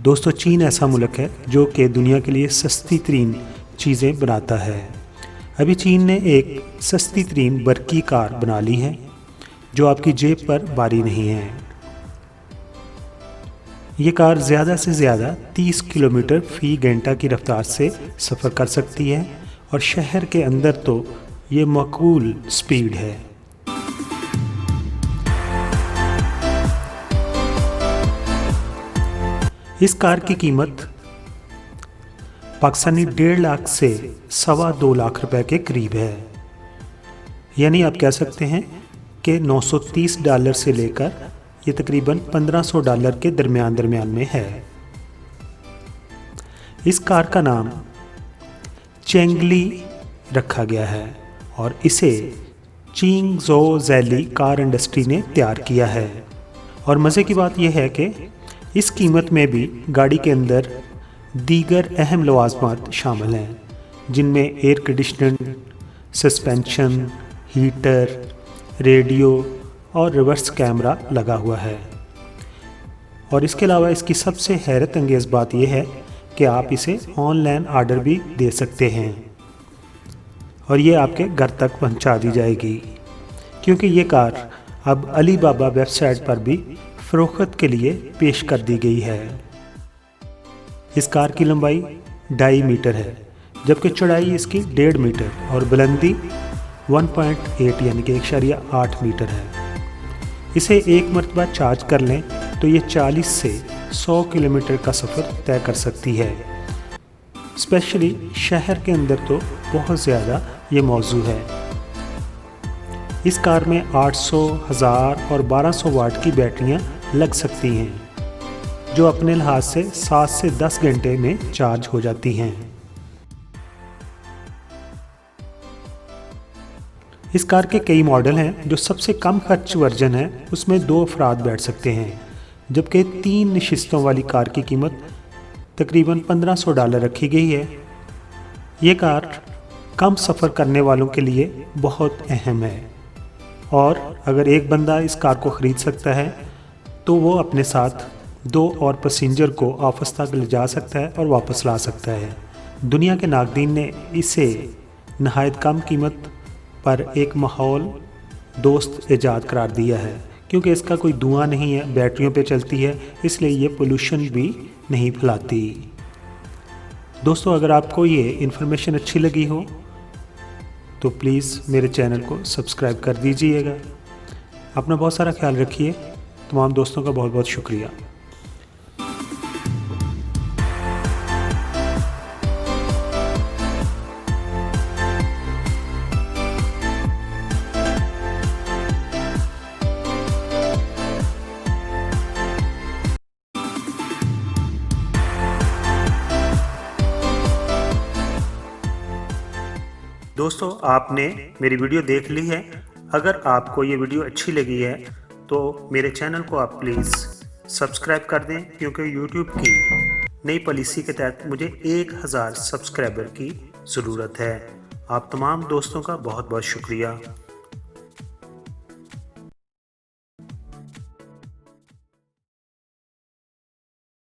दोस्तों, चीन ऐसा मुल्क है जो कि दुनिया के लिए सस्ती तरीन चीज़ें बनाता है। अभी चीन ने एक सस्ती तरीन बरकी कार बना ली है जो आपकी जेब पर भारी नहीं है। ये कार ज़्यादा से ज़्यादा 30 किलोमीटर फ़ी घंटा की रफ्तार से सफ़र कर सकती है और शहर के अंदर तो ये माकूल स्पीड है। इस कार की कीमत पाकिस्तानी 1.5 लाख से $2.25 लाख के करीब है। यानी आप कह सकते हैं कि $930 से लेकर ये तकरीबन $1500 के दरमियान में है। इस कार का नाम चेंगली रखा गया है और इसे चिंगजो ज़ैली कार इंडस्ट्री ने तैयार किया है। और मज़े की बात यह है कि इस कीमत में भी गाड़ी के अंदर दीगर अहम लवाजमात शामिल हैं, जिनमें air conditioning, suspension, heater, radio और रिवर्स कैमरा लगा हुआ है। और इसके अलावा इसकी सबसे हैरत अंगेज़ बात यह है कि आप इसे ऑनलाइन ऑर्डर भी दे सकते हैं और ये आपके घर तक पहुंचा दी जाएगी, क्योंकि ये कार अब अलीबाबा वेबसाइट पर भी फ़रोख्त के लिए पेश कर दी गई है। इस कार की लंबाई 2.5 मीटर है, जबकि चौड़ाई इसकी 1.5 मीटर और बुलंदी 1.8 यानी कि 1.8 मीटर है। इसे एक मरतबा चार्ज कर लें तो ये 40 से 100 किलोमीटर का सफ़र तय कर सकती है। स्पेशली शहर के अंदर तो बहुत ज़्यादा ये मौजू है। इस कार में 800, 1000 और 1200 वाट की बैटरियां लग सकती हैं, जो अपने लिहाज से 7 से 10 घंटे में चार्ज हो जाती हैं। इस कार के कई मॉडल हैं। जो सबसे कम खर्च वर्जन है उसमें 2 अफराद बैठ सकते हैं, जबकि 3 नशिस्तों वाली कार की कीमत तकरीबन $1500 रखी गई है। ये कार कम सफ़र करने वालों के लिए बहुत अहम है और अगर एक बंदा इस कार को ख़रीद सकता है तो वो अपने साथ 2 और पैसेंजर को ऑफिस तक ले जा सकता है और वापस ला सकता है। दुनिया के नाक़दीन ने इसे नहायत कम कीमत पर एक माहौल दोस्त ईजाद करार दिया है, क्योंकि इसका कोई धुआं नहीं है, बैटरियों पे चलती है, इसलिए ये पोल्यूशन भी नहीं फैलाती। दोस्तों, अगर आपको ये इन्फॉर्मेशन अच्छी लगी हो तो प्लीज़ मेरे चैनल को सब्सक्राइब कर दीजिएगा। अपना बहुत सारा ख्याल रखिए। तमाम दोस्तों का बहुत बहुत शुक्रिया। दोस्तों, आपने मेरी वीडियो देख ली है। अगर आपको ये वीडियो अच्छी लगी है तो मेरे चैनल को आप प्लीज़ सब्सक्राइब कर दें, क्योंकि YouTube की नई पॉलिसी के तहत मुझे 1000 सब्सक्राइबर की ज़रूरत है। आप तमाम दोस्तों का बहुत बहुत शुक्रिया।